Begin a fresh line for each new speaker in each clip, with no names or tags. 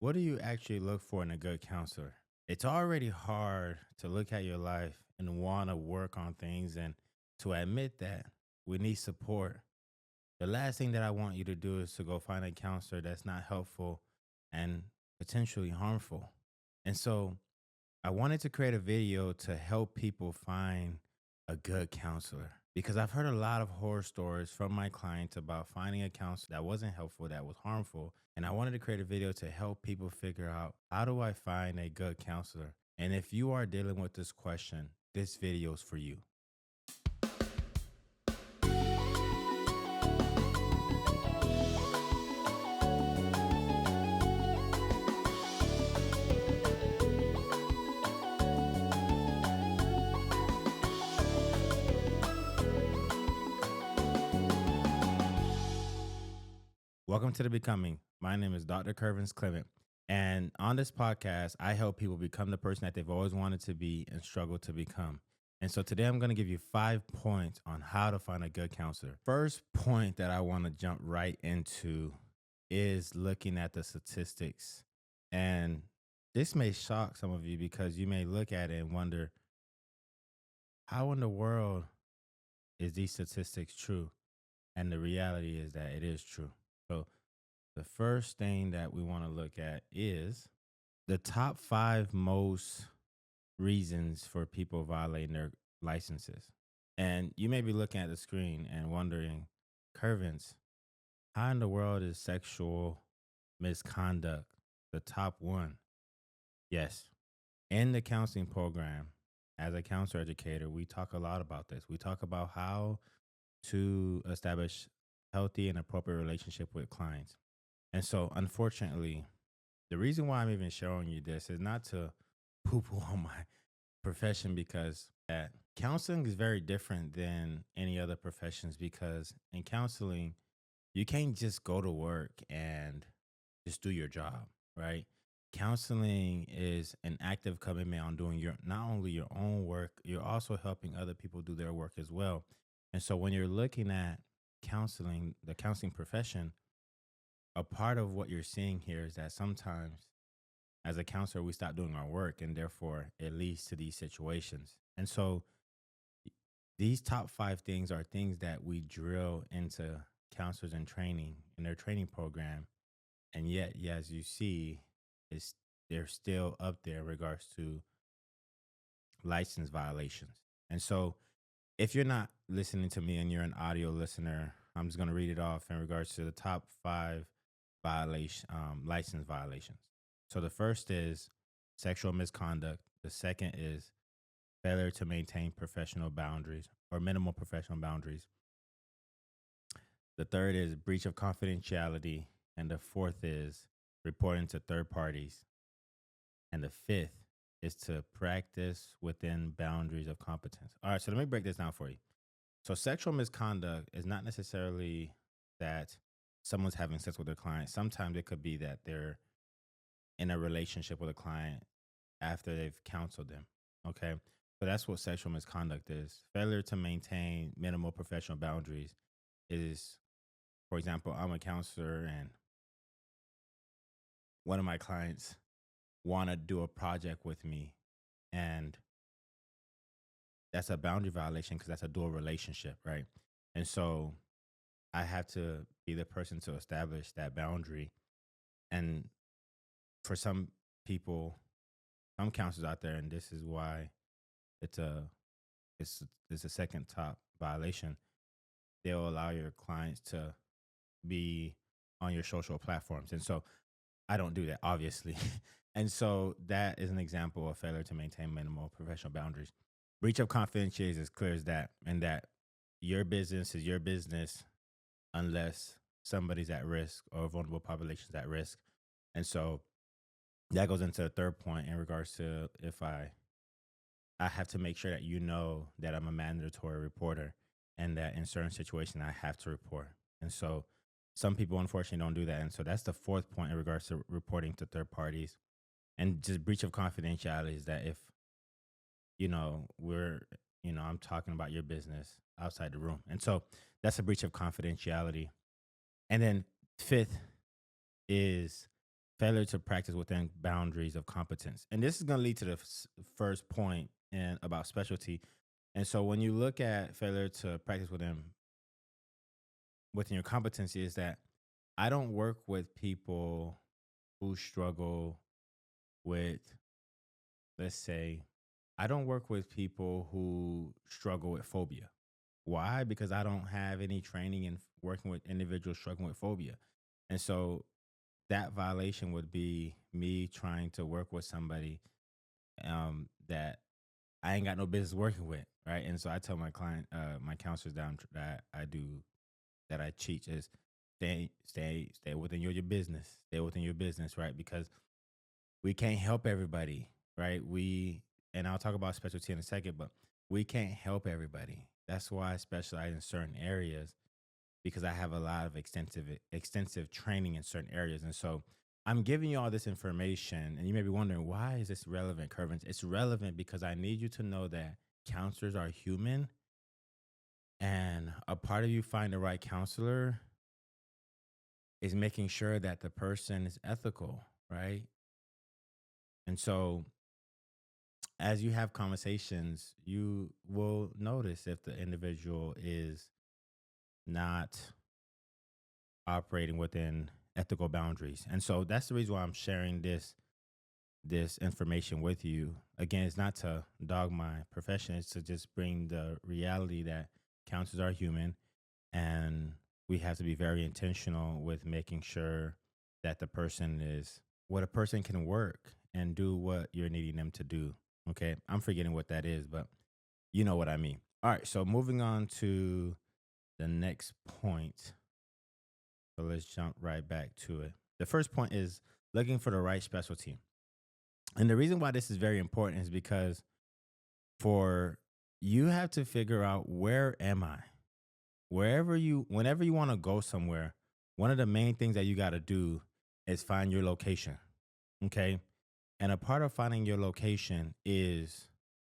What do you actually look for in a good counselor? It's already hard to look at your life and want to work on things and to admit that we need support. The last thing that I want you to do is to go find a counselor that's not helpful and potentially harmful. And so I wanted to create a video to help people find a good counselor because I've heard a lot of horror stories from my clients about finding a counselor that wasn't helpful, that was harmful. And I wanted to create a video to help people figure out, how do I find a good counselor? And if you are dealing with this question, this video is for you. Welcome to The Becoming. My name is Dr. Curvins Clement. And on this podcast, I help people become the person that they've always wanted to be and struggle to become. And so today I'm going to give you 5 points on how to find a good counselor. First point that I want to jump right into is looking at the statistics. And this may shock some of you because you may look at it and wonder, how in the world is these statistics true? And the reality is that it is true. So the first thing that we want to look at is the top five most reasons for people violating their licenses. And you may be looking at the screen and wondering, Curvins, how in the world is sexual misconduct the top one? Yes. In the counseling program, as a counselor educator, we talk a lot about this. We talk about how to establish healthy and appropriate relationship with clients. And so, unfortunately, the reason why I'm even showing you this is not to poo poo on my profession, because that counseling is very different than any other professions, because in counseling, you can't just go to work and just do your job, right? Counseling is an active commitment on doing your not only your own work, you're also helping other people do their work as well. And so when you're looking at counseling, the counseling profession, a part of what you're seeing here is that sometimes as a counselor, we stop doing our work and therefore it leads to these situations. And so these top five things are things that we drill into counselors in training in their training program. And yet, yeah, as you see, it's they're still up there in regards to license violations. And so if you're not listening to me and you're an audio listener, I'm just going to read it off in regards to the top five license violations. So the first is sexual misconduct. The second is failure to maintain professional boundaries or minimal professional boundaries. The third is breach of confidentiality. And the fourth is reporting to third parties. And the fifth is to practice within boundaries of competence. All right, so let me break this down for you. So sexual misconduct is not necessarily that someone's having sex with their client. Sometimes it could be that they're in a relationship with a client after they've counseled them. Okay. So that's what sexual misconduct is. Failure to maintain minimal professional boundaries is, for example, I'm a counselor and one of my clients want to do a project with me, and that's a boundary violation because that's a dual relationship, right? And so I have to be the person to establish that boundary. And for some people, some counselors out there, and this is why it's a it's a second top violation. They'll allow your clients to be on your social platforms, and so I don't do that, obviously. And so that is an example of failure to maintain minimal professional boundaries. Breach of confidentiality is as clear as that, and that your business is your business unless somebody's at risk or vulnerable populations at risk. And so that goes into the third point in regards to if I have to make sure that you know that I'm a mandatory reporter and that in certain situations I have to report. And so some people unfortunately don't do that. And so that's the fourth point in regards to reporting to third parties. And just breach of confidentiality is that if, I'm talking about your business outside the room. And so that's a breach of confidentiality. And then fifth is failure to practice within boundaries of competence. And this is going to lead to the first point and about specialty. And so when you look at failure to practice within your competency, is that I don't work with people who struggle with, let's say, I don't work with people who struggle with phobia. Why? Because I don't have any training in working with individuals struggling with phobia. And so that violation would be me trying to work with somebody that I ain't got no business working with, right? And so I tell my client, my counselors that I do, that I teach is stay within your business, stay within your business, right? Because we can't help everybody, right? And I'll talk about specialty in a second, but we can't help everybody. That's why I specialize in certain areas, because I have a lot of extensive training in certain areas. And so I'm giving you all this information, and you may be wondering, why is this relevant, Curvins? It's relevant because I need you to know that counselors are human, and a part of you find the right counselor is making sure that the person is ethical, right? And so as you have conversations, you will notice if the individual is not operating within ethical boundaries. And so that's the reason why I'm sharing this information with you. Again, it's not to dog my profession, it's to just bring the reality that counselors are human, and we have to be very intentional with making sure that the person is what a person can work and do what you're needing them to do. Okay. I'm forgetting what that is, but you know what I mean. All right. So moving on to the next point. So let's jump right back to it. The first point is looking for the right specialty. And the reason why this is very important is because for you have to figure out, where am I? Whenever you want to go somewhere, one of the main things that you got to do is find your location. Okay. And a part of finding your location is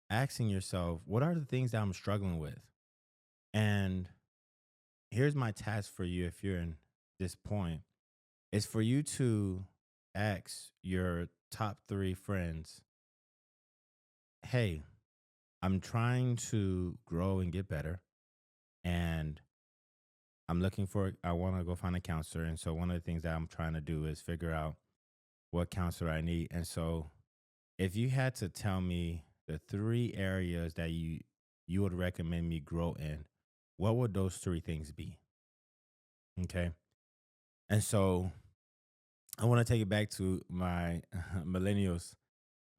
asking yourself, what are the things that I'm struggling with? And here's my task for you, if you're in this point, is for you to ask your top 3 friends, hey, I'm trying to grow and get better. And I want to go find a counselor. And so one of the things that I'm trying to do is figure out what counselor I need. And so if you had to tell me the 3 areas that you would recommend me grow in, what would those 3 things be? Okay. And so I want to take it back to my millennials,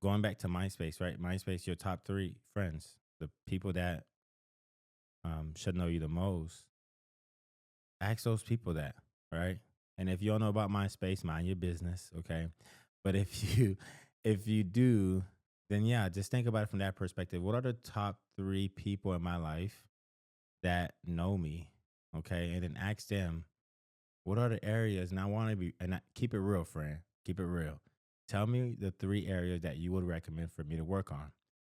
going back to MySpace, right? MySpace, your top 3 friends, the people that should know you the most. Ask those people that, right? And if you don't know about MySpace, mind your business, okay? But if you if you do, then yeah, just think about it from that perspective. What are the top 3 people in my life that know me? Okay. And then ask them, what are the areas? And I want to be, and keep it real, friend. Keep it real. Tell me the 3 areas that you would recommend for me to work on.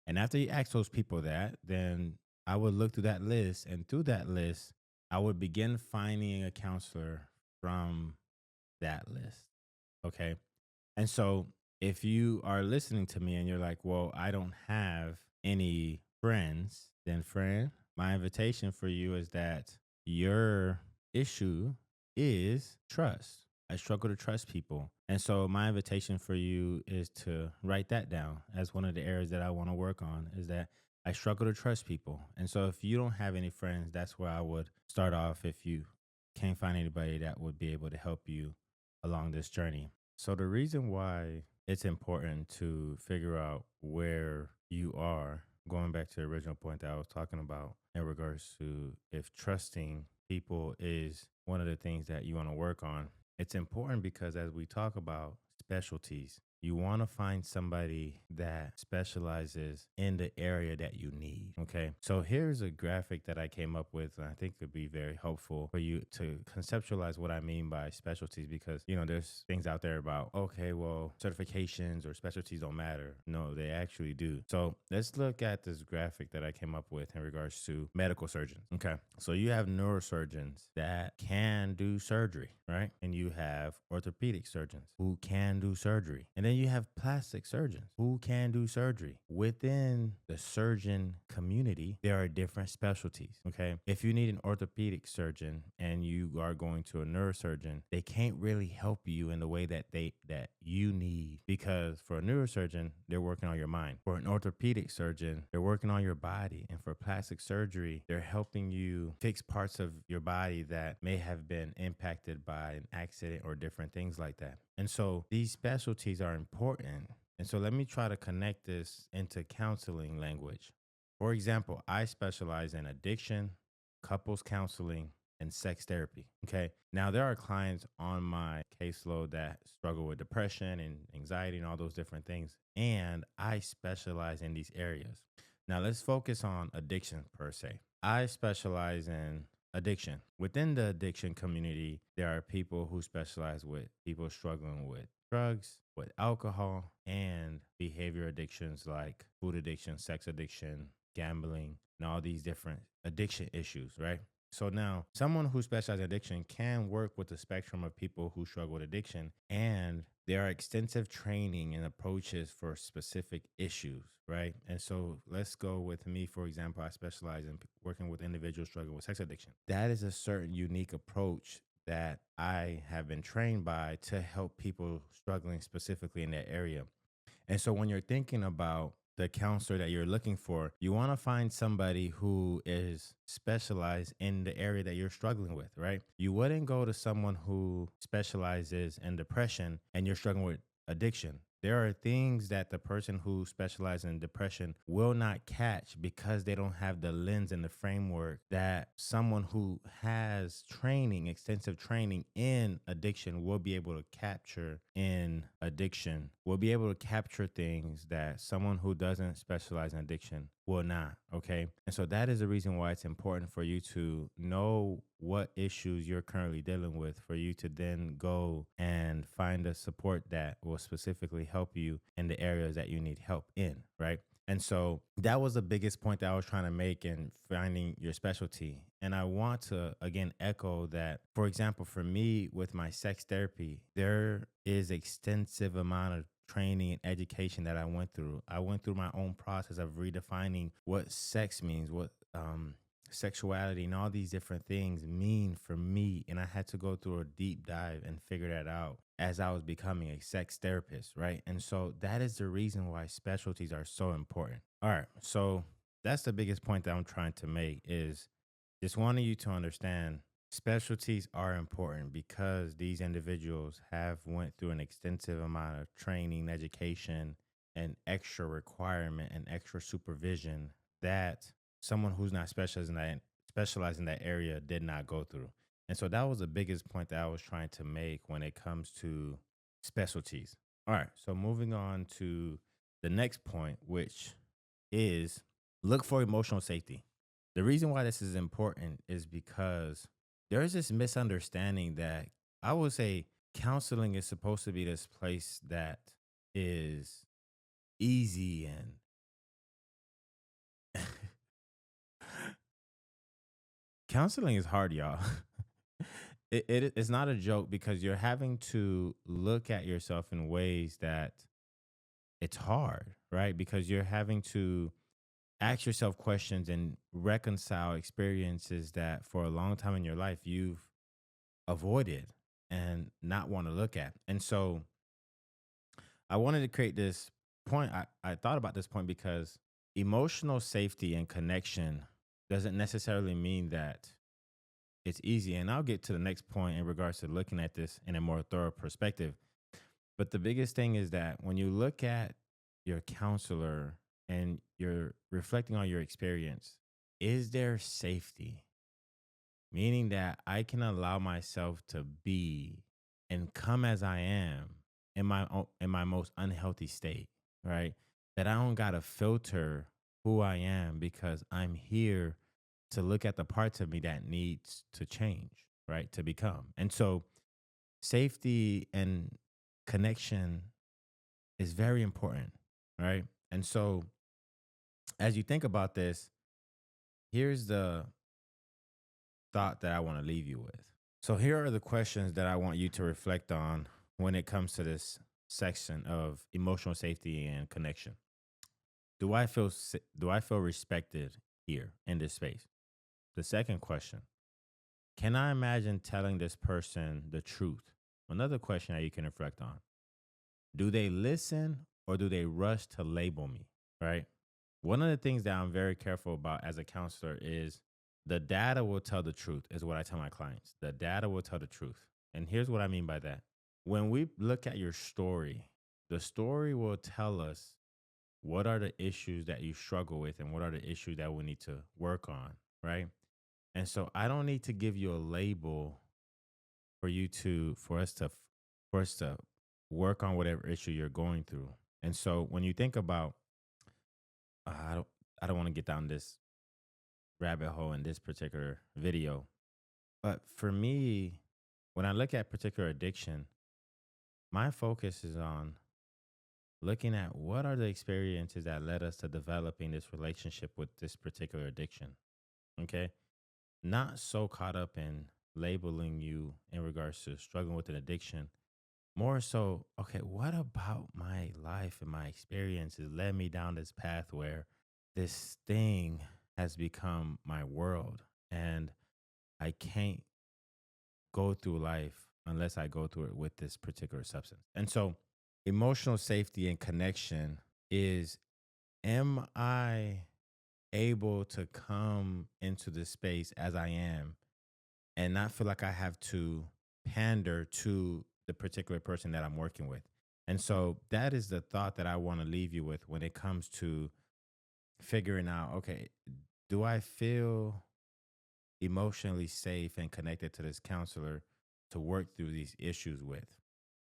And after you ask those people that, then I would look through that list. And through that list, I would begin finding a counselor from that list. Okay. And so if you are listening to me and you're like, well, I don't have any friends, then, friend, my invitation for you is that your issue is trust. I struggle to trust people. And so my invitation for you is to write that down as one of the areas that I want to work on, is that I struggle to trust people. And so if you don't have any friends, that's where I would start off, if you can't find anybody that would be able to help you along this journey. So the reason why it's important to figure out where you are, going back to the original point that I was talking about in regards to if trusting people is one of the things that you want to work on, it's important because as we talk about specialties, you want to find somebody that specializes in the area that you need. Okay. So here's a graphic that I came up with, and I think could be very helpful for you to conceptualize what I mean by specialties, because, there's things out there about, okay, well, certifications or specialties don't matter. No, they actually do. So let's look at this graphic that I came up with in regards to medical surgeons. Okay. So you have neurosurgeons that can do surgery, right? And you have orthopedic surgeons who can do surgery. And then you have plastic surgeons who can do surgery. Within the surgeon community, there are different specialties. Okay. If you need an orthopedic surgeon and you are going to a neurosurgeon, they can't really help you in the way that you need, because for a neurosurgeon, they're working on your mind. For an orthopedic surgeon, they're working on your body. And for plastic surgery, they're helping you fix parts of your body that may have been impacted by an accident or different things like that. And so these specialties are important. And so let me try to connect this into counseling language. For example, I specialize in addiction, couples counseling, and sex therapy. Okay. Now, there are clients on my caseload that struggle with depression and anxiety and all those different things. And I specialize in these areas. Now, let's focus on addiction per se. I specialize in addiction. Within the addiction community, there are people who specialize with people struggling with drugs, with alcohol, and behavior addictions like food addiction, sex addiction, gambling, and all these different addiction issues, right? So now, someone who specializes in addiction can work with the spectrum of people who struggle with addiction, and there are extensive training and approaches for specific issues, right? And so let's go with me, for example. I specialize in working with individuals struggling with sex addiction. That is a certain unique approach that I have been trained by to help people struggling specifically in that area. And so when you're thinking about the counselor that you're looking for, you want to find somebody who is specialized in the area that you're struggling with, right? You wouldn't go to someone who specializes in depression and you're struggling with addiction. There are things that the person who specializes in depression will not catch because they don't have the lens and the framework that someone who has training, extensive training in addiction will be able to capture in addiction, will be able to capture things that someone who doesn't specialize in addiction will not. Okay. And so that is the reason why it's important for you to know what issues you're currently dealing with, for you to then go and find a support that will specifically help you in the areas that you need help in. Right. And so that was the biggest point that I was trying to make in finding your specialty. And I want to, again, echo that, for example, for me with my sex therapy, there is extensive amount of training and education that I went through. I went through my own process of redefining what sex means, what sexuality and all these different things mean for me. And I had to go through a deep dive and figure that out as I was becoming a sex therapist, right? And so that is the reason why specialties are so important. All right. So that's the biggest point that I'm trying to make, is just wanting you to understand specialties are important because these individuals have went through an extensive amount of training, education, and extra requirement and extra supervision that someone who's not specialized in that area did not go through. And so that was the biggest point that I was trying to make when it comes to specialties. All right. So moving on to the next point, which is look for emotional safety. The reason why this is important is because there's this misunderstanding that I would say counseling is supposed to be this place that is easy and counseling is hard, y'all. It's not a joke, because you're having to look at yourself in ways that it's hard, right? Because you're having to ask yourself questions and reconcile experiences that for a long time in your life you've avoided and not want to look at. And so I wanted to create this point. I thought about this point because emotional safety and connection doesn't necessarily mean that it's easy. And I'll get to the next point in regards to looking at this in a more thorough perspective. But the biggest thing is that when you look at your counselor and you're reflecting on your experience, is there safety? Meaning that I can allow myself to be and come as I am in my most unhealthy state, right? That I don't gotta filter who I am because I'm here to look at the parts of me that needs to change, right? To become. And so safety and connection is very important, right? And so as you think about this, here's the thought that I want to leave you with. So here are the questions that I want you to reflect on when it comes to this section of emotional safety and connection. Do I feel respected here in this space? The second question, can I imagine telling this person the truth? Another question that you can reflect on. Do they listen or do they rush to label me? Right? One of the things that I'm very careful about as a counselor is the data will tell the truth, is what I tell my clients. The data will tell the truth. And here's what I mean by that. When we look at your story, the story will tell us what are the issues that you struggle with and what are the issues that we need to work on, right? And so I don't need to give you a label for you to for us to work on whatever issue you're going through. And so when you think about I don't I don't want to get down this rabbit hole in this particular video, but for me, when I look at particular addiction, my focus is on looking at what are the experiences that led us to developing this relationship with this particular addiction. Okay. Not so caught up in labeling you in regards to struggling with an addiction. More so, okay, what about my life and my experiences led me down this path where this thing has become my world and I can't go through life unless I go through it with this particular substance. And so, emotional safety and connection is, am I able to come into this space as I am and not feel like I have to pander to the particular person that I'm working with? And so that is the thought that I want to leave you with when it comes to figuring out, okay, do I feel emotionally safe and connected to this counselor to work through these issues with?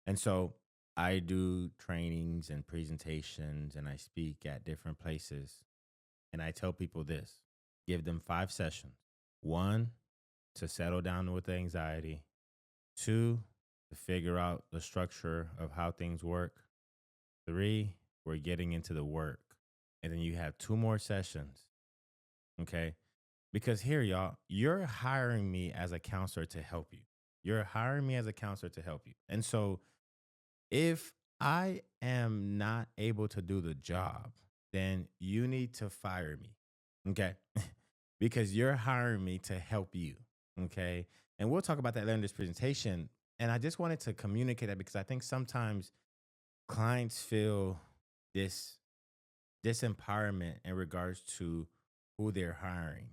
And so I do trainings and presentations and I speak at different places. And I tell people this, give them 5 sessions. One, to settle down with the anxiety. Two, to figure out the structure of how things work. Three, we're getting into the work. And then you have 2 more sessions. Okay. Because here, y'all, you're hiring me as a counselor to help you. You're hiring me as a counselor to help you. And so if I am not able to do the job, then you need to fire me. Okay. Because you're hiring me to help you. Okay. And we'll talk about that later in this presentation. And I just wanted to communicate that because I think sometimes clients feel this disempowerment in regards to who they're hiring.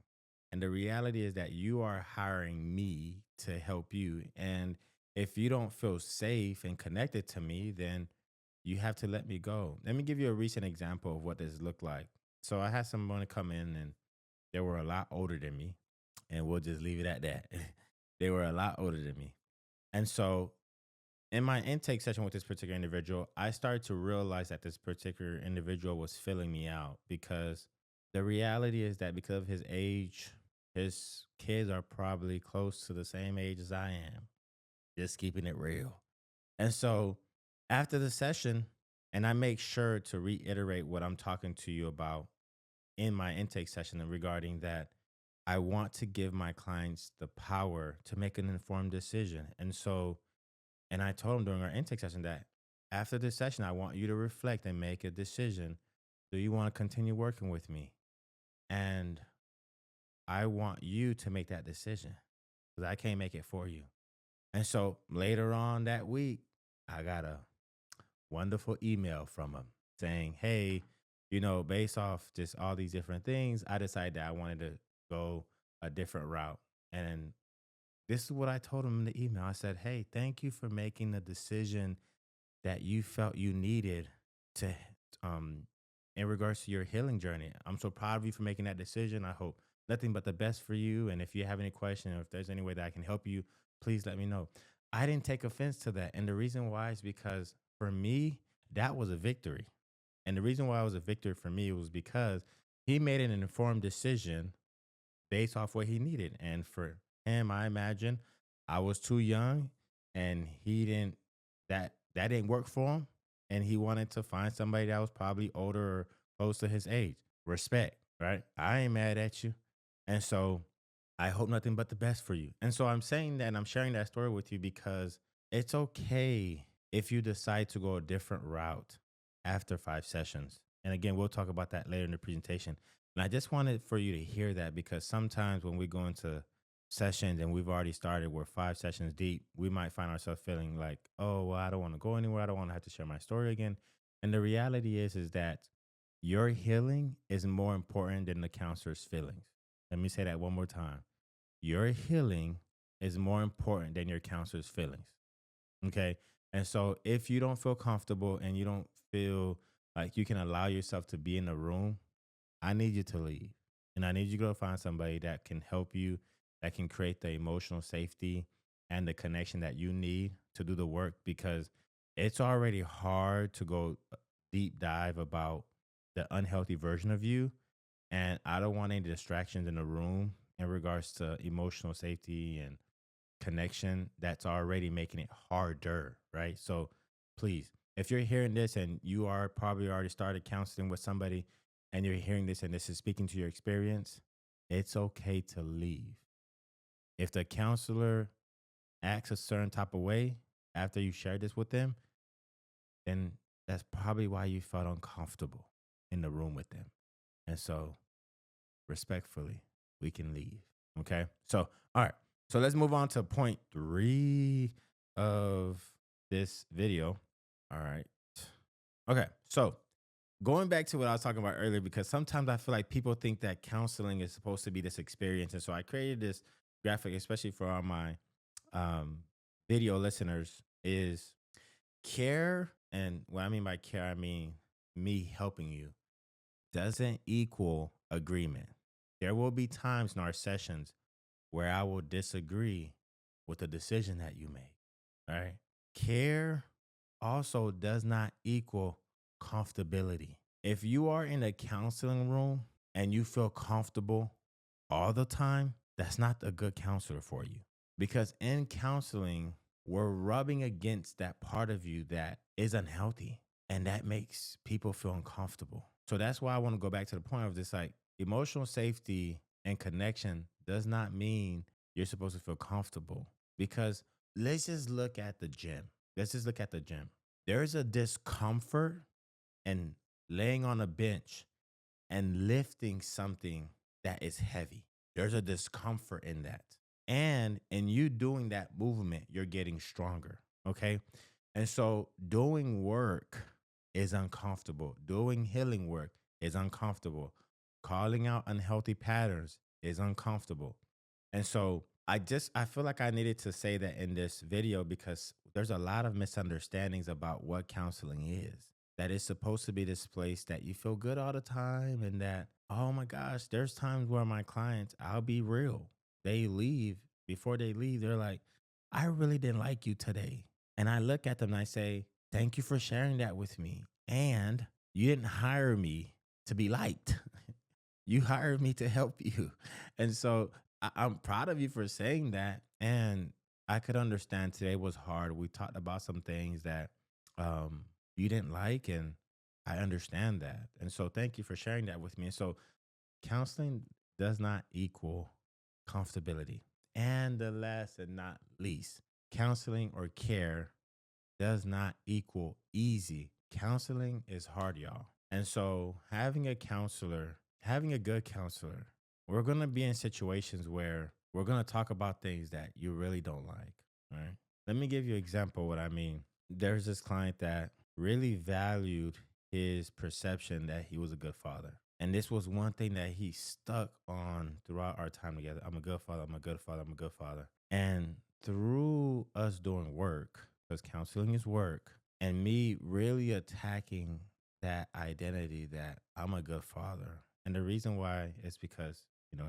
And the reality is that you are hiring me to help you. And if you don't feel safe and connected to me, then you have to let me go. Let me give you a recent example of what this looked like. So I had someone come in and they were a lot older than me. And we'll just leave it at that. They were a lot older than me. And so in my intake session with this particular individual, I started to realize that this particular individual was filling me out because the reality is that because of his age, his kids are probably close to the same age as I am, just keeping it real. And so after the session, and I make sure to reiterate what I'm talking to you about in my intake session regarding that, I want to give my clients the power to make an informed decision. And so and I told him during our intake session that after this session, I want you to reflect and make a decision. Do you want to continue working with me? And I want you to make that decision because I can't make it for you. And so later on that week, I got a wonderful email from him saying, hey, based off just all these different things, I decided that I wanted to go a different route. And this is what I told him in the email. I said, hey, thank you for making the decision that you felt you needed to um in regards to your healing journey. I'm so proud of you for making that decision. I hope nothing but the best for you. And if you have any question or if there's any way that I can help you, please let me know. I didn't take offense to that. And the reason why is because for me, that was a victory. And the reason why it was a victory for me was because he made an informed decision based off what he needed. And for him, I imagine I was too young and he didn't that didn't work for him. And he wanted to find somebody that was probably older or close to his age. Respect, right? I ain't mad at you. And so I hope nothing but the best for you. And so I'm saying that and I'm sharing that story with you because it's okay if you decide to go a different route after 5 sessions. And again, we'll talk about that later in the presentation. And I just wanted for you to hear that because sometimes when we go into sessions and we've already started, we're 5 sessions deep, we might find ourselves feeling like, oh, well, I don't want to go anywhere. I don't want to have to share my story again. And the reality is that your healing is more important than the counselor's feelings. Let me say that one more time. Your healing is more important than your counselor's feelings. Okay. And so if you don't feel comfortable and you don't feel like you can allow yourself to be in the room, I need you to leave. And I need you to go find somebody that can help you, that can create the emotional safety and the connection that you need to do the work because it's already hard to go deep dive about the unhealthy version of you. And I don't want any distractions in the room in regards to emotional safety and connection that's already making it harder, right? So please, if you're hearing this and you are probably already started counseling with somebody and you're hearing this and this is speaking to your experience, it's okay to leave. If the counselor acts a certain type of way after you shared this with them, then that's probably why you felt uncomfortable in the room with them. And so, respectfully, we can leave. Okay. So, all right. So let's move on to point three of this video. All right. Okay. So going back to what I was talking about earlier, because sometimes I feel like people think that counseling is supposed to be this experience. And so I created this graphic, especially for all my um, video listeners, is care. And what I mean by care, I mean me helping you doesn't equal agreement. There will be times in our sessions where I will disagree with the decision that you made. All right. Care also does not equal comfortability. If you are in a counseling room and you feel comfortable all the time, that's not a good counselor for you. Because in counseling, we're rubbing against that part of you that is unhealthy and that makes people feel uncomfortable. So that's why I want to go back to the point of this like emotional safety and connection does not mean you're supposed to feel comfortable because let's just look at the gym. Let's just look at the gym. There's a discomfort in laying on a bench and lifting something that is heavy. There's a discomfort in that. And in you doing that movement, you're getting stronger. Okay. And so doing work is uncomfortable. Doing healing work is uncomfortable. Calling out unhealthy patterns is uncomfortable. And so I feel like I needed to say that in this video because there's a lot of misunderstandings about what counseling is. That it's supposed to be this place that you feel good all the time and that, oh my gosh, there's times where my clients, I'll be real, they leave. Before they leave, they're like, I really didn't like you today. And I look at them and I say, thank you for sharing that with me. And you didn't hire me to be liked. You hired me to help you. And so I'm proud of you for saying that. And I could understand today was hard. We talked about some things that um, you didn't like, and I understand that. And so thank you for sharing that with me. And so counseling does not equal comfortability. And the last and not least, counseling or care does not equal easy. Counseling is hard, y'all. And so having a counselor, having a good counselor, we're going to be in situations where we're going to talk about things that you really don't like. All right. Let me give you an example of what I mean. There's this client that really valued his perception that he was a good father. And this was one thing that he stuck on throughout our time together. I'm a good father. I'm a good father. I'm a good father. And through us doing work, because counseling is work, and me really attacking that identity that I'm a good father. And the reason why is because,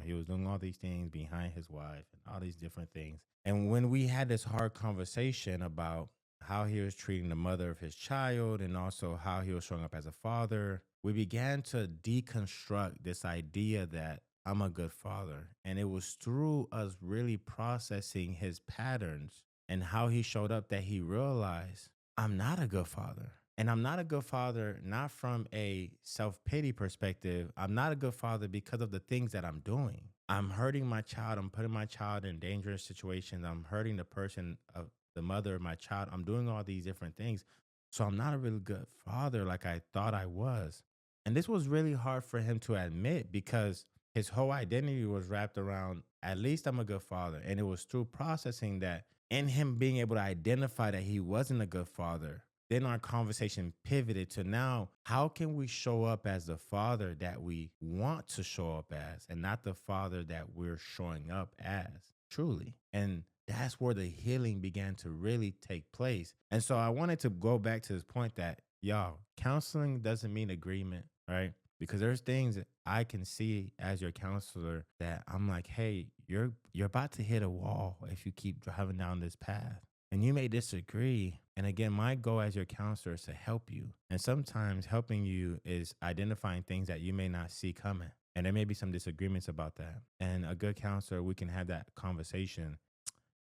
he was doing all these things behind his wife and all these different things. And when we had this hard conversation about how he was treating the mother of his child, and also how he was showing up as a father. We began to deconstruct this idea that I'm a good father. And it was through us really processing his patterns and how he showed up that he realized I'm not a good father. And I'm not a good father, not from a self pity perspective. I'm not a good father because of the things that I'm doing. I'm hurting my child. I'm putting my child in dangerous situations. I'm hurting the person of the mother of my child. I'm doing all these different things. So I'm not a really good father like I thought I was. And this was really hard for him to admit because his whole identity was wrapped around at least I'm a good father. And it was through processing that and him being able to identify that he wasn't a good father. Then our conversation pivoted to now, how can we show up as the father that we want to show up as and not the father that we're showing up as truly? And that's where the healing began to really take place. And so I wanted to go back to this point that, y'all, counseling doesn't mean agreement, right? Because there's things that I can see as your counselor that I'm like, hey, you're about to hit a wall if you keep driving down this path. And you may disagree. And again, my goal as your counselor is to help you. And sometimes helping you is identifying things that you may not see coming. And there may be some disagreements about that. And a good counselor, we can have that conversation.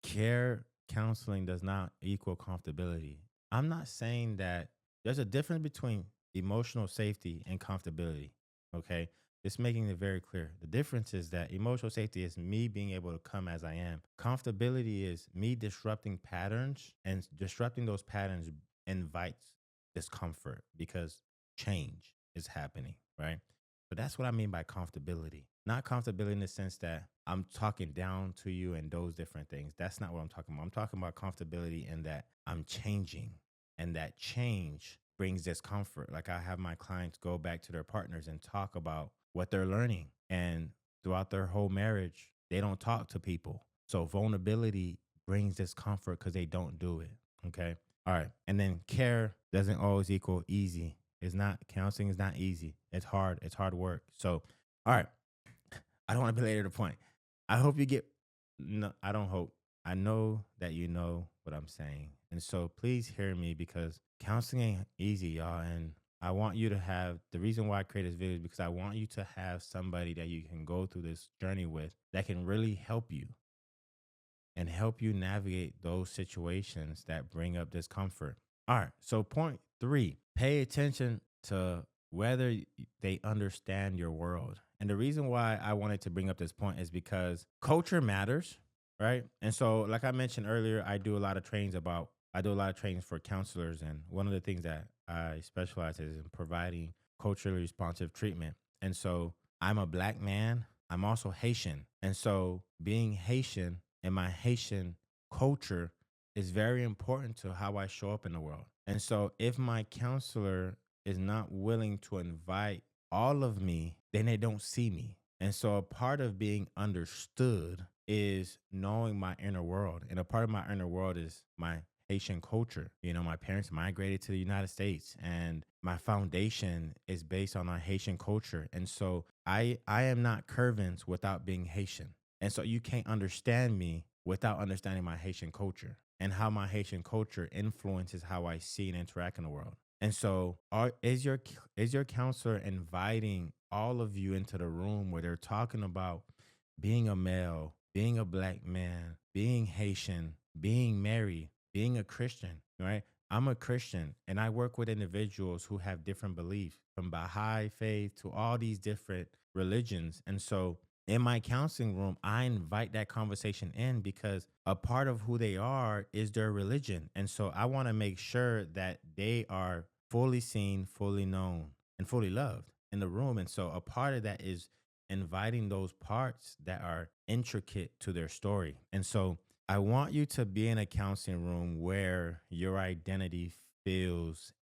Care counseling does not equal comfortability. I'm not saying that there's a difference between emotional safety and comfortability. Okay. Just making it very clear. The difference is that emotional safety is me being able to come as I am. Comfortability is me disrupting patterns, and disrupting those patterns invites discomfort because change is happening, right? So that's what I mean by comfortability. Not comfortability in the sense that I'm talking down to you and those different things. That's not what I'm talking about. I'm talking about comfortability in that I'm changing, and that change brings discomfort. Like I have my clients go back to their partners and talk about what they're learning. And throughout their whole marriage, they don't talk to people. So vulnerability brings discomfort because they don't do it. Okay. All right. And then care doesn't always equal easy. It's not, counseling is not easy. It's hard. It's hard work. So, all right. I don't want to belabor the point. I hope you get, no, I don't hope. I know that you know what I'm saying. And so please hear me because counseling ain't easy, y'all. And I want you to have the reason why I create this video is because I want you to have somebody that you can go through this journey with that can really help you and help you navigate those situations that bring up discomfort. All right. So, point three, pay attention to whether they understand your world. And the reason why I wanted to bring up this point is because culture matters, right? And so, like I mentioned earlier, I do a lot of trainings for counselors. And one of the things that I specialize is in providing culturally responsive treatment. And so, I'm a black man. I'm also Haitian. And so, being Haitian and my Haitian culture is very important to how I show up in the world. And so if my counselor is not willing to invite all of me, then they don't see me. And so a part of being understood is knowing my inner world. And a part of my inner world is my Haitian culture. You know, my parents migrated to the United States and my foundation is based on our Haitian culture. And so I am not Curvins without being Haitian. And so you can't understand me without understanding my Haitian culture and how my Haitian culture influences how I see and interact in the world. And so is your counselor inviting all of you into the room where they're talking about being a male, being a black man, being Haitian, being married, being a Christian, right? I'm a Christian and I work with individuals who have different beliefs from Baha'i faith to all these different religions. And so in my counseling room, I invite that conversation in because a part of who they are is their religion. And so I want to make sure that they are fully seen, fully known, and fully loved in the room. And so a part of that is inviting those parts that are intricate to their story. And so I want you to be in a counseling room where your identity feels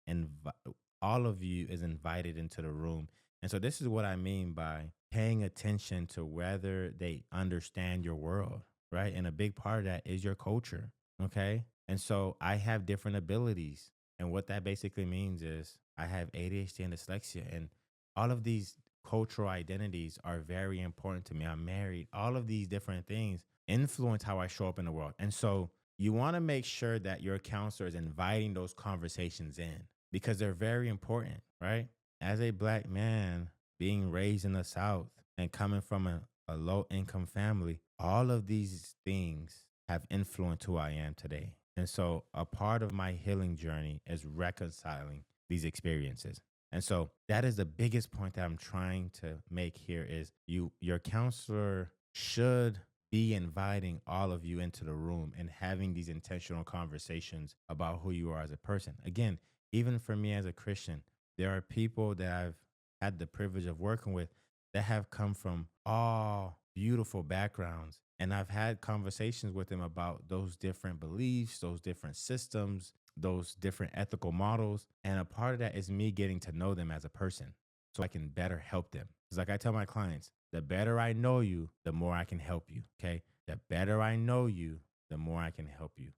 all of you is invited into the room. And so this is what I mean by paying attention to whether they understand your world, right? And a big part of that is your culture, okay? And so I have different abilities. And what that basically means is I have ADHD and dyslexia, and all of these cultural identities are very important to me. I'm married. All of these different things influence how I show up in the world. And so you want to make sure that your counselor is inviting those conversations in because they're very important, right? As a black man being raised in the South and coming from a low income family, all of these things have influenced who I am today. And so a part of my healing journey is reconciling these experiences. And so that is the biggest point that I'm trying to make here is your counselor should be inviting all of you into the room and having these intentional conversations about who you are as a person. Again, even for me as a Christian, there are people that I've had the privilege of working with that have come from all beautiful backgrounds. And I've had conversations with them about those different beliefs, those different systems, those different ethical models. And a part of that is me getting to know them as a person so I can better help them. It's like I tell my clients, the better I know you, the more I can help you. Okay. The better I know you, the more I can help you.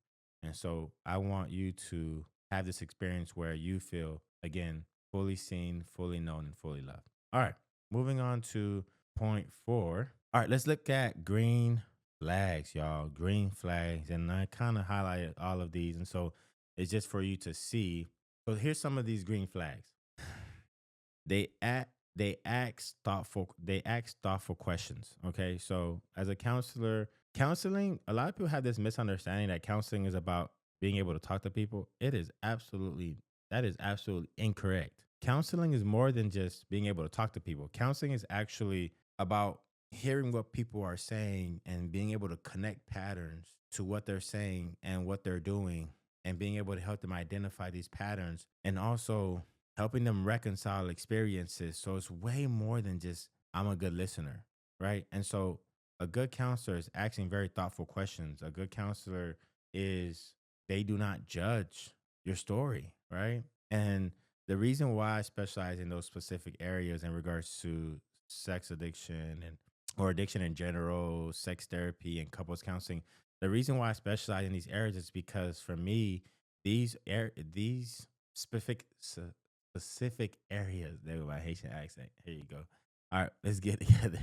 And so I want you to have this experience where you feel, again, fully seen, fully known, and fully loved. All right. Moving on to point 4. All right. Let's look at green flags, y'all. Green flags. And I kind of highlighted all of these. And so it's just for you to see. So here's some of these green flags. They ask thoughtful questions. Okay. So as a counselor, counseling, a lot of people have this misunderstanding that counseling is about being able to talk to people. That is absolutely incorrect. Counseling is more than just being able to talk to people. Counseling is actually about hearing what people are saying and being able to connect patterns to what they're saying and what they're doing and being able to help them identify these patterns and also helping them reconcile experiences. So it's way more than just I'm a good listener, right? And so a good counselor is asking very thoughtful questions. A good counselor is they do not judge your story, right? And the reason why I specialize in those specific areas in regards to sex addiction and or addiction in general, sex therapy and couples counseling, the reason why I specialize in these areas is because for me, these specific specific areas. There with my Haitian accent. Here you go. All right, let's get together.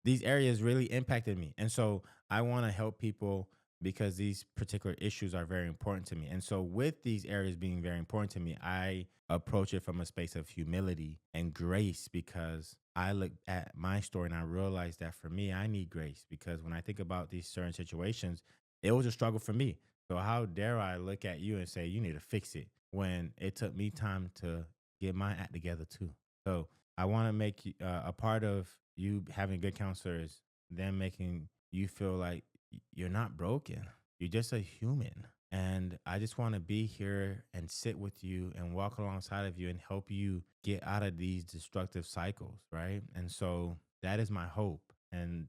These areas really impacted me. And so I want to help people because these particular issues are very important to me. And so with these areas being very important to me, I approach it from a space of humility and grace because I look at my story and I realize that for me, I need grace because when I think about these certain situations, it was a struggle for me. So how dare I look at you and say you need to fix it when it took me time to get my act together too. So I want to make you a part of you having a good counselor is them making you feel like you're not broken. You're just a human. And I just want to be here and sit with you and walk alongside of you and help you get out of these destructive cycles, right? And so that is my hope. And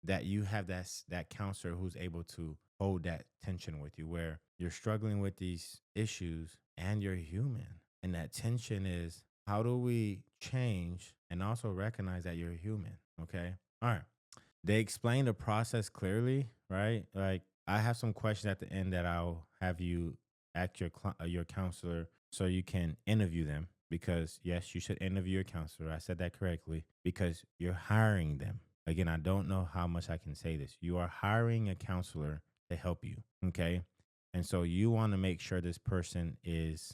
that you have that counselor who's able to hold that tension with you where you're struggling with these issues and you're human and that tension is how do we change and also recognize that you're human? Okay. All right. They explain the process clearly, right? Like I have some questions at the end that I'll have you ask your counselor so you can interview them because yes, you should interview your counselor. I said that correctly because you're hiring them. Again, I don't know how much I can say this. You are hiring a counselor to help you, okay? And so you want to make sure this person is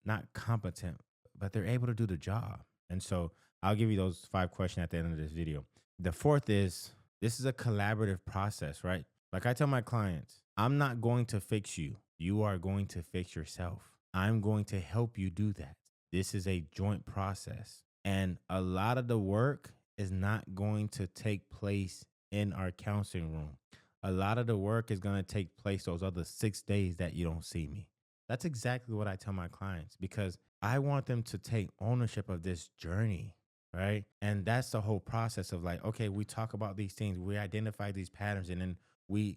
not competent, but they're able to do the job. And so I'll give you those 5 questions at the end of this video. The fourth is this is a collaborative process, right? Like I tell my clients, I'm not going to fix you. You are going to fix yourself. I'm going to help you do that. This is a joint process. And a lot of the work is not going to take place in our counseling room. A lot of the work is going to take place those other 6 days that you don't see me. That's exactly what I tell my clients because I want them to take ownership of this journey, right? And that's the whole process of like, okay, we talk about these things, we identify these patterns, and then we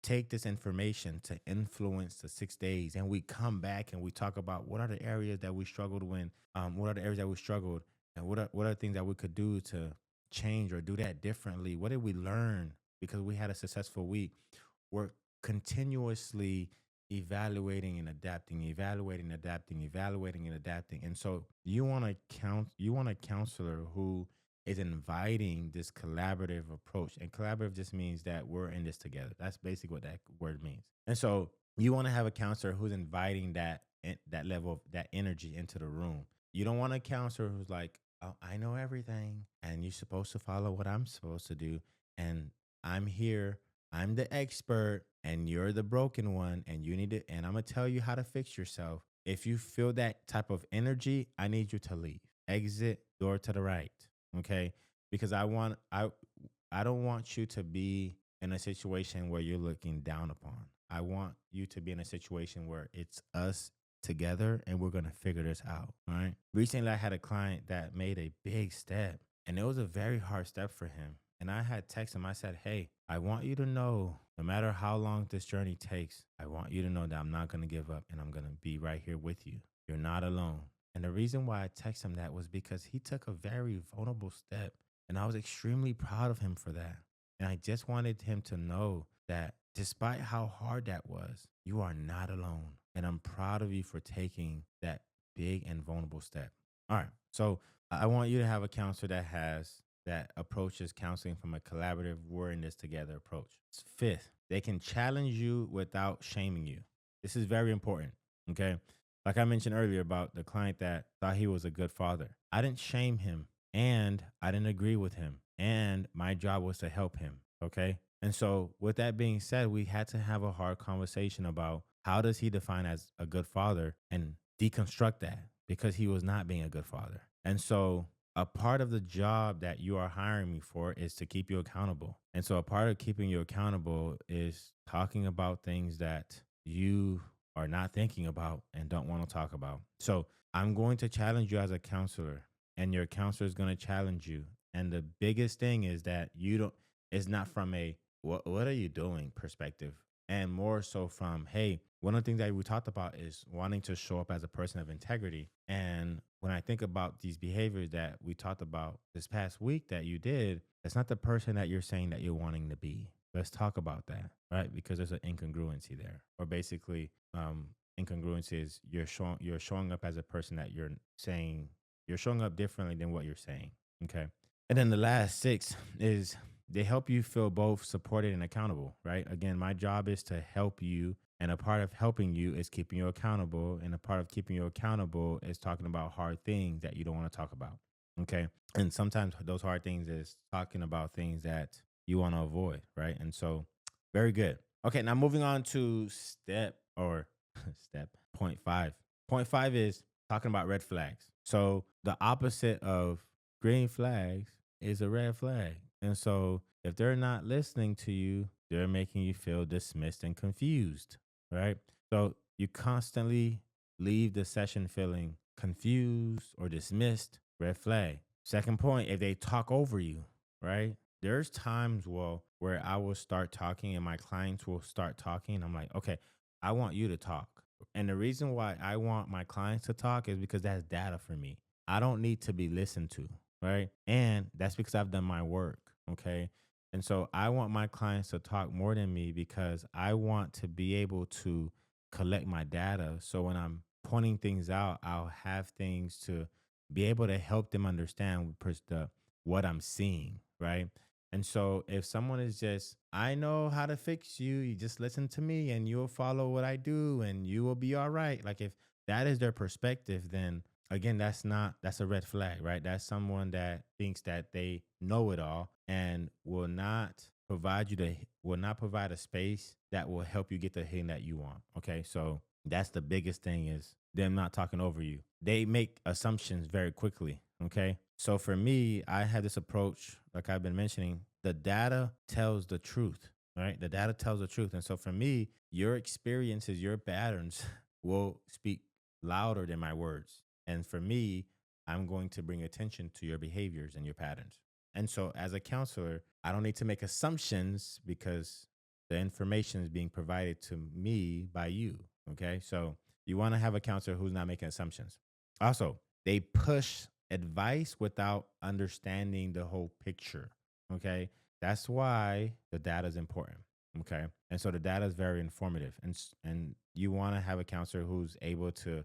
take this information to influence the 6 days and we come back and we talk about what are the areas that we struggled with, what are the areas that we struggled and what are the things that we could do to change or do that differently. What did we learn because we had a successful week? We're continuously evaluating and adapting, evaluating, adapting, evaluating and adapting. And so you want a counselor who is inviting this collaborative approach. And collaborative just means that we're in this together. That's basically what that word means. And so you want to have a counselor who's inviting that level of that energy into the room. You don't want a counselor who's like, oh, I know everything and you're supposed to follow what I'm supposed to do. And I'm here, I'm the expert, and you're the broken one, and you need it. And I'm gonna tell you how to fix yourself. If you feel that type of energy, I need you to leave. Exit door to the right. Okay. Because I don't want you to be in a situation where you're looking down upon. I want you to be in a situation where it's us together and we're going to figure this out. All right. Recently, I had a client that made a big step and it was a very hard step for him. And I had texted him, I said, hey, I want you to know no matter how long this journey takes, I want you to know that I'm not going to give up and I'm going to be right here with you. You're not alone. And the reason why I texted him that was because he took a very vulnerable step. And I was extremely proud of him for that. And I just wanted him to know that despite how hard that was, you are not alone. And I'm proud of you for taking that big and vulnerable step. All right. So I want you to have a counselor that approaches counseling from a collaborative, we're in this together approach. Fifth, they can challenge you without shaming you. This is very important. Okay. Like I mentioned earlier about the client that thought he was a good father. I didn't shame him and I didn't agree with him. And my job was to help him. Okay. And so, with that being said, we had to have a hard conversation about how does he define as a good father and deconstruct that because he was not being a good father. And so, a part of the job that you are hiring me for is to keep you accountable. And so, a part of keeping you accountable is talking about things that you are not thinking about and don't want to talk about. So, I'm going to challenge you as a counselor, and your counselor is going to challenge you. And the biggest thing is that you don't, it's not from a what are you doing perspective, and more so from, hey, one of the things that we talked about is wanting to show up as a person of integrity. And when I think about these behaviors that we talked about this past week that you did, that's not the person that you're saying that you're wanting to be. Let's talk about that, right? Because there's an incongruency there, or basically, incongruency is you're showing up as a person that saying you're showing up differently than what you're saying. Okay. And then the last six is they help you feel both supported and accountable, right? Again, my job is to help you. And a part of helping you is keeping you accountable. And a part of keeping you accountable is talking about hard things that you don't want to talk about. Okay. And sometimes those hard things is talking about things that you want to avoid, right? And so, very good. Okay. Now, moving on to step point five. Point five is talking about red flags. So, the opposite of green flags is a red flag. And so if they're not listening to you, they're making you feel dismissed and confused, right? So you constantly leave the session feeling confused or dismissed, red flag. Second point, if they talk over you, right? There's times, where I will start talking and my clients will start talking. I'm like, okay, I want you to talk. And the reason why I want my clients to talk is because that's data for me. I don't need to be listened to, right? And that's because I've done my work. Okay. And so I want my clients to talk more than me because I want to be able to collect my data. So when I'm pointing things out, I'll have things to be able to help them understand what I'm seeing. Right. And so if someone is just, I know how to fix you, you just listen to me and you'll follow what I do and you will be all right. Like if that is their perspective, then again, that's a red flag, right? That's someone that thinks that they know it all and will not provide a space that will help you get the thing that you want. Okay. So that's the biggest thing is them not talking over you. They make assumptions very quickly. Okay. So for me, I have this approach, like I've been mentioning, the data tells the truth, right? The data tells the truth. And so for me, your experiences, your patterns will speak louder than my words. And for me, I'm going to bring attention to your behaviors and your patterns. And so, as a counselor, I don't need to make assumptions because the information is being provided to me by you. Okay. So, you want to have a counselor who's not making assumptions. Also, they push advice without understanding the whole picture. Okay. That's why the data is important. Okay. And so the data is very informative. And you want to have a counselor who's able to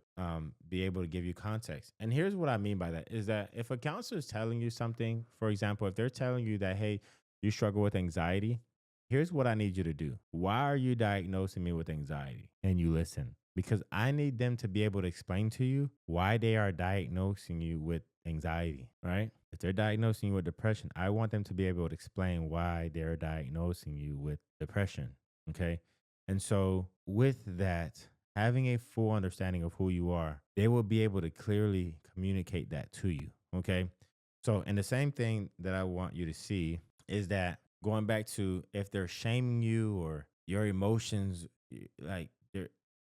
be able to give you context. And here's what I mean by that is that if a counselor is telling you something, for example, if they're telling you that, hey, you struggle with anxiety, here's what I need you to do. Why are you diagnosing me with anxiety? And you listen because I need them to be able to explain to you why they are diagnosing you with anxiety, right? If they're diagnosing you with depression, I want them to be able to explain why they're diagnosing you with depression. Okay. And so, with that, having a full understanding of who you are, they will be able to clearly communicate that to you. Okay. So, and the same thing that I want you to see is that going back to if they're shaming you or your emotions, like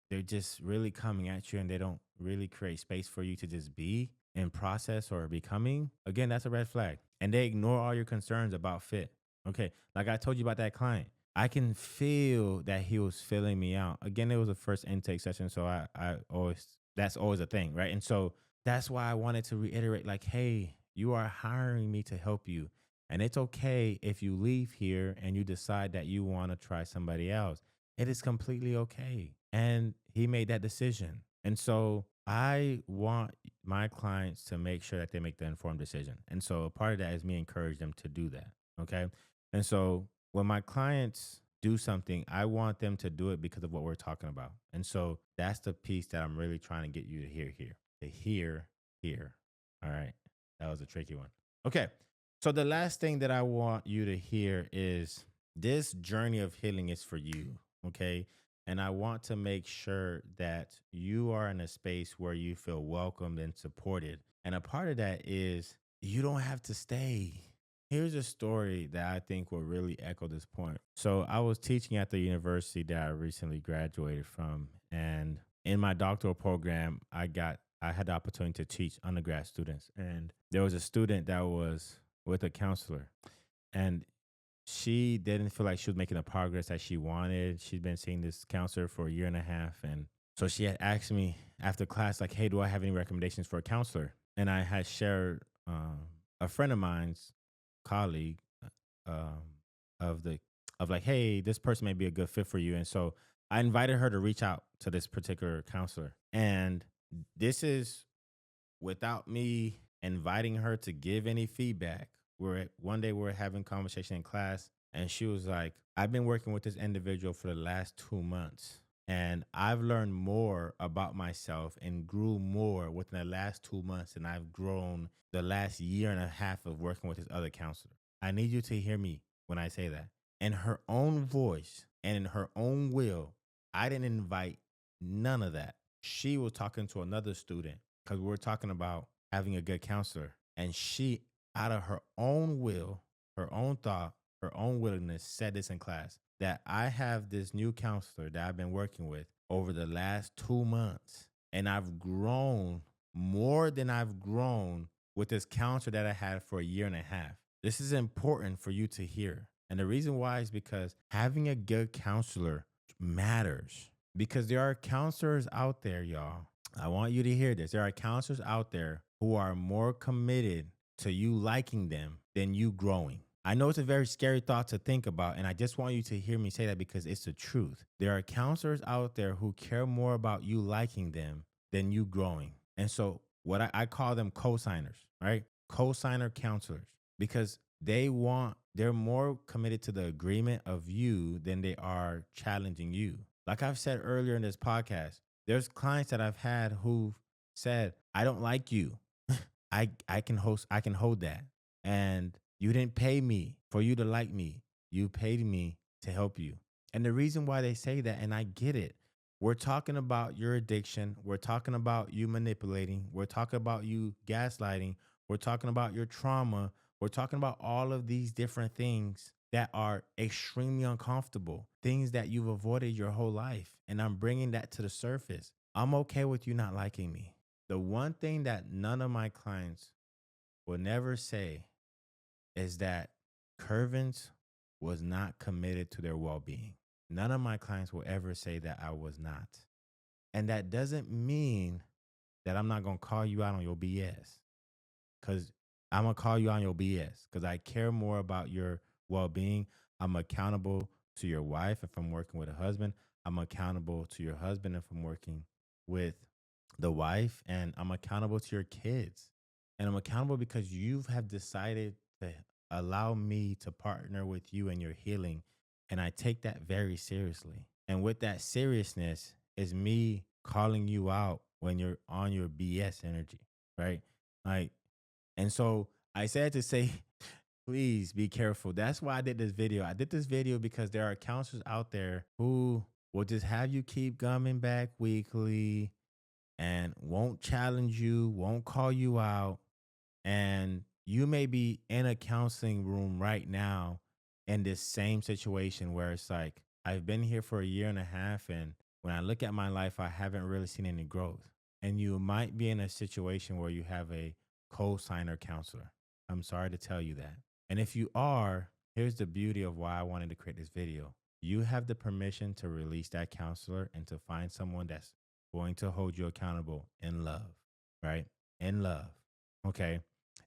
they're just really coming at you and they don't really create space for you to just be and process or becoming, again, that's a red flag. And they ignore all your concerns about fit. Okay. Like I told you about that client. I can feel that he was filling me out. Again, it was a first intake session. So I always, that's always a thing. Right. And so that's why I wanted to reiterate like, hey, you are hiring me to help you. And it's okay if you leave here and you decide that you want to try somebody else. It is completely okay. And he made that decision. And so I want my clients to make sure that they make the informed decision. And so a part of that is me encourage them to do that. Okay. And so when my clients do something, I want them to do it because of what we're talking about. And so that's the piece that I'm really trying to get you to hear here. To hear here. All right. That was a tricky one. Okay. So the last thing that I want you to hear is this journey of healing is for you. Okay. And I want to make sure that you are in a space where you feel welcomed and supported. And a part of that is you don't have to stay. Here's a story that I think will really echo this point. So I was teaching at the university that I recently graduated from. And in my doctoral program, I had the opportunity to teach undergrad students. And there was a student that was with a counselor. And she didn't feel like she was making the progress that she wanted. She'd been seeing this counselor for a year and a half. And so she had asked me after class, like, hey, do I have any recommendations for a counselor? And I had shared a friend of mine's colleague um, of the of like, hey, this person may be a good fit for you. And so I invited her to reach out to this particular counselor. And this is without me inviting her to give any feedback. One day we're having conversation in class, and she was like, "I've been working with this individual for the last 2 months, and I've learned more about myself and grew more within the last 2 months than I've grown the last year and a half of working with this other counselor. I need you to hear me when I say that." In her own voice and in her own will, I didn't invite none of that. She was talking to another student because we were talking about having a good counselor. And she, out of her own will, her own thought, her own willingness, said this in class that I have this new counselor that I've been working with over the last 2 months. And I've grown more than I've grown with this counselor that I had for a year and a half. This is important for you to hear. And the reason why is because having a good counselor matters. Because there are counselors out there, y'all. I want you to hear this. There are counselors out there who are more committed to you liking them than you growing. I know it's a very scary thought to think about, and I just want you to hear me say that because it's the truth. There are counselors out there who care more about you liking them than you growing. And so, what I call them co-signers, right? Co-signer counselors, because they're more committed to the agreement of you than they are challenging you. Like I've said earlier in this podcast, there's clients that I've had who've said, I don't like you. I can hold that. And you didn't pay me for you to like me. You paid me to help you. And the reason why they say that, and I get it, we're talking about your addiction. We're talking about you manipulating. We're talking about you gaslighting. We're talking about your trauma. We're talking about all of these different things that are extremely uncomfortable, things that you've avoided your whole life. And I'm bringing that to the surface. I'm okay with you not liking me. The one thing that none of my clients will never say is that Curvins was not committed to their well being. None of my clients will ever say that I was not. And that doesn't mean that I'm not going to call you out on your BS, because I'm going to call you on your BS because I care more about your well being. I'm accountable to your wife if I'm working with a husband. I'm accountable to your husband if I'm working with the wife, and I'm accountable to your kids. And I'm accountable because you have decided to allow me to partner with you in your healing. And I take that very seriously. And with that seriousness is me calling you out when you're on your BS energy, right? Like, and so I said to say, please be careful. That's why I did this video. I did this video because there are counselors out there who will just have you keep coming back weekly and won't challenge you, won't call you out. And you may be in a counseling room right now in this same situation where it's like, I've been here for a year and a half. And when I look at my life, I haven't really seen any growth. And you might be in a situation where you have a co-signer counselor. I'm sorry to tell you that. And if you are, here's the beauty of why I wanted to create this video. You have the permission to release that counselor and to find someone that's going to hold you accountable in love, right? In love. Okay.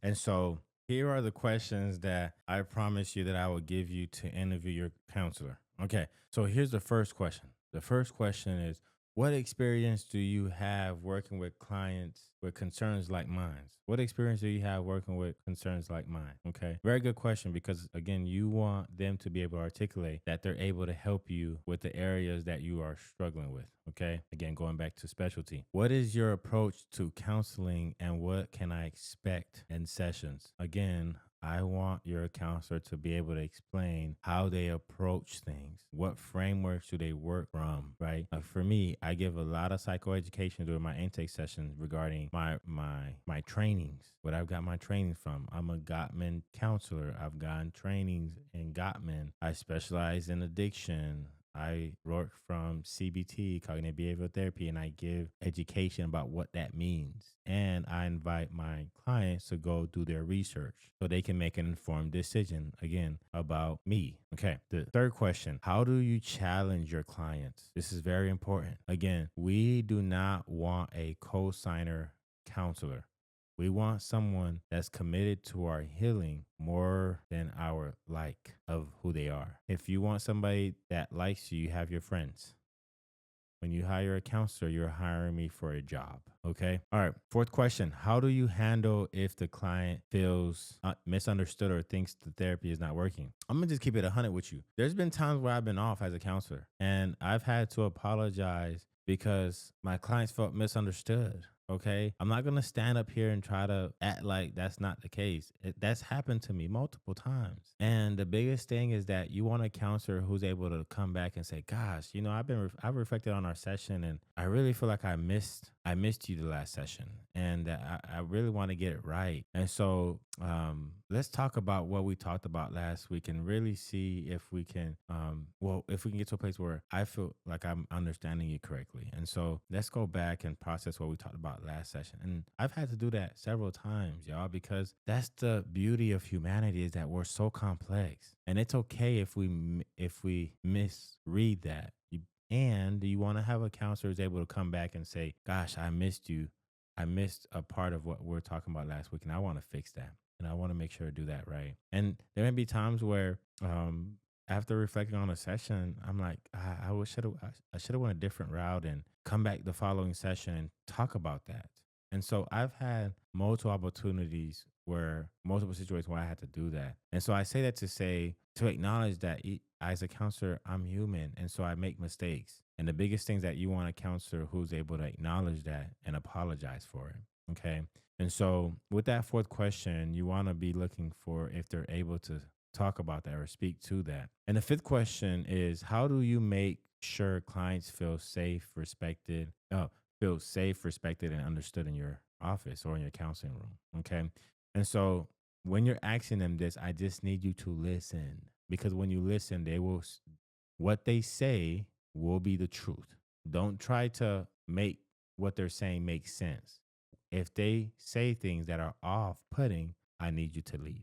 And so here are the questions that I promise you that I will give you to interview your counselor. Okay. So here's the first question. The first question is, what experience do you have working with clients with concerns like mine? What experience do you have working with concerns like mine? Okay. Very good question, because again, you want them to be able to articulate that they're able to help you with the areas that you are struggling with. Okay. Again, going back to specialty. What is your approach to counseling and what can I expect in sessions? Again, I want your counselor to be able to explain how they approach things. What frameworks do they work from, right? For me, I give a lot of psychoeducation during my intake sessions regarding my trainings, what I've got my trainings from. I'm a Gottman counselor. I've gotten trainings in Gottman. I specialize in addiction. I work from CBT, cognitive behavioral therapy, and I give education about what that means. And I invite my clients to go do their research so they can make an informed decision, again, about me. Okay. The third question, how do you challenge your clients? This is very important. Again, we do not want a co-signer counselor. We want someone that's committed to our healing more than our like of who they are. If you want somebody that likes you, you have your friends. When you hire a counselor, you're hiring me for a job. Okay. All right. Fourth question. How do you handle if the client feels misunderstood or thinks the therapy is not working? I'm going to just keep it 100 with you. There's been times where I've been off as a counselor and I've had to apologize because my clients felt misunderstood. Okay. I'm not going to stand up here and try to act like that's not the case. That's happened to me multiple times. And the biggest thing is that you want a counselor who's able to come back and say, gosh, you know, I've reflected on our session and I really feel like I missed you the last session and I really want to get it right. And so let's talk about what we talked about last week and really see if we can, if we can get to a place where I feel like I'm understanding you correctly. And so let's go back and process what we talked about last session. And I've had to do that several times, y'all, because that's the beauty of humanity, is that we're so complex. And it's okay if we misread that. And you want to have a counselor who's able to come back and say, gosh, I missed you. I missed a part of what we are talking about last week, and I want to fix that. And I want to make sure to do that right. And there may be times where after reflecting on a session, I'm like, I should have went a different route and come back the following session and talk about that. And so I've had multiple opportunities multiple situations where I had to do that. And so I say that to say, to acknowledge that as a counselor, I'm human. And so I make mistakes. And the biggest thing is that you want a counselor who's able to acknowledge that and apologize for it. Okay. And so with that fourth question, you want to be looking for if they're able to talk about that or speak to that. And the fifth question is, how do you make sure clients feel safe, respected, and understood in your office or in your counseling room? Okay. And so when you're asking them this, I just need you to listen, because when you listen, what they say will be the truth. Don't try to make what they're saying make sense. If they say things that are off-putting, I need you to leave.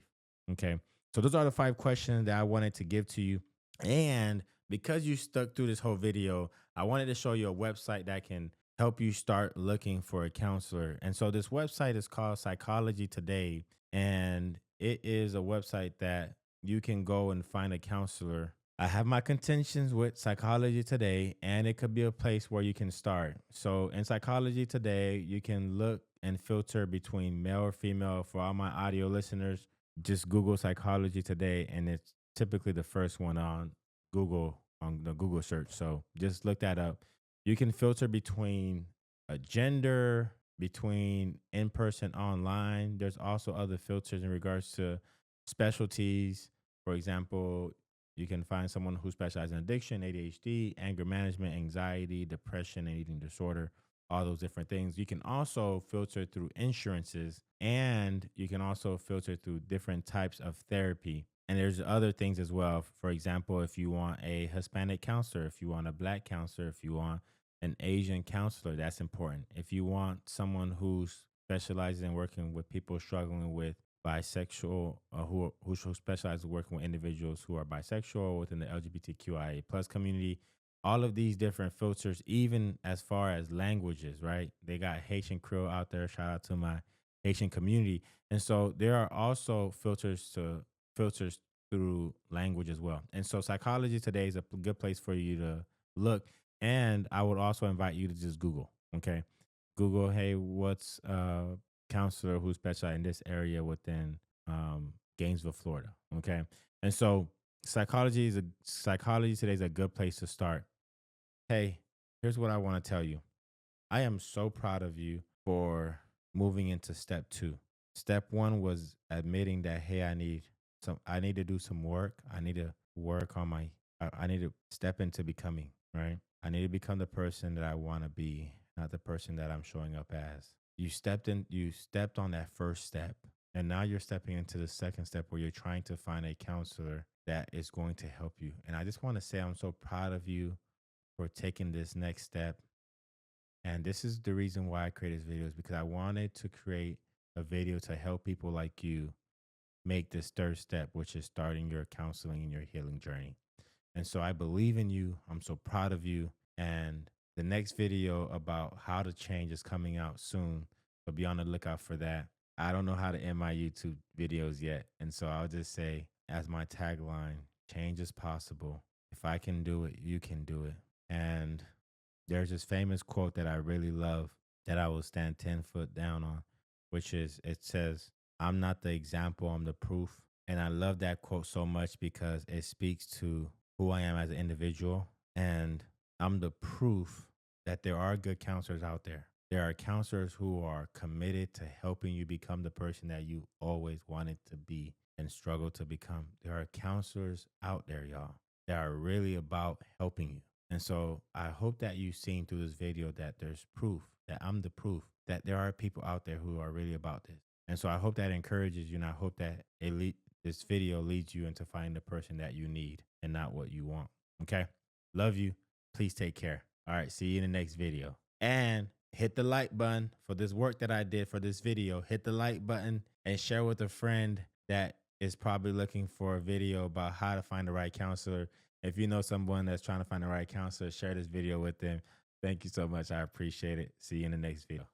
Okay. So those are the 5 questions that I wanted to give to you. And because you stuck through this whole video, I wanted to show you a website that can help you start looking for a counselor. And so this website is called Psychology Today. And it is a website that you can go and find a counselor I have my contentions with Psychology Today, and it could be a place where you can start. So, in Psychology Today, you can look and filter between male or female. For all my audio listeners, just Google Psychology Today, and it's typically the first one on Google, on the Google search. So, just look that up. You can filter between a gender, between in person, online. There's also other filters in regards to specialties. For example, you can find someone who specializes in addiction, ADHD, anger management, anxiety, depression, and eating disorder, all those different things. You can also filter through insurances, and you can also filter through different types of therapy. And there's other things as well. For example, if you want a Hispanic counselor, if you want a Black counselor, if you want an Asian counselor, that's important. If you want someone who specializes in working with people struggling with bisexual, who specialize in working with individuals who are bisexual within the LGBTQIA plus community. All of these different filters, even as far as languages, right? They got Haitian Creole out there. Shout out to my Haitian community. And so there are also filters through language as well. And so Psychology Today is a good place for you to look. And I would also invite you to just Google. Okay. Google, hey, what's counselor who specializes in this area within Gainesville, Florida. Okay, and so psychology today is a good place to start. Hey, here's what I want to tell you. I am so proud of you for moving into step two. Step one was admitting that hey, I need to do some work. I need to work on I need to step into becoming, right? I need to become the person that I want to be, not the person that I'm showing up as. You stepped on that first step, and now you're stepping into the second step where you're trying to find a counselor that is going to help you. And I just want to say I'm so proud of you for taking this next step. And this is the reason why I created this video is because I wanted to create a video to help people like you make this third step, which is starting your counseling and your healing journey. And so I believe in you. I'm so proud of you. And the next video about how to change is coming out soon. So be on the lookout for that. I don't know how to end my YouTube videos yet. And so I'll just say, as my tagline, change is possible. If I can do it, you can do it. And there's this famous quote that I really love that I will stand 10 foot down on, which is it says, I'm not the example, I'm the proof. And I love that quote so much because it speaks to who I am as an individual. And I'm the proof that there are good counselors out there. There are counselors who are committed to helping you become the person that you always wanted to be and struggle to become. There are counselors out there, y'all, that are really about helping you. And so I hope that you've seen through this video that there's proof, that I'm the proof that there are people out there who are really about this. And so I hope that encourages you, and I hope that this video leads you into finding the person that you need and not what you want. Okay. Love you. Please take care. All right. See you in the next video. And hit the like button for this work that I did for this video. Hit the like button and share with a friend that is probably looking for a video about how to find the right counselor. If you know someone that's trying to find the right counselor, share this video with them. Thank you so much. I appreciate it. See you in the next video.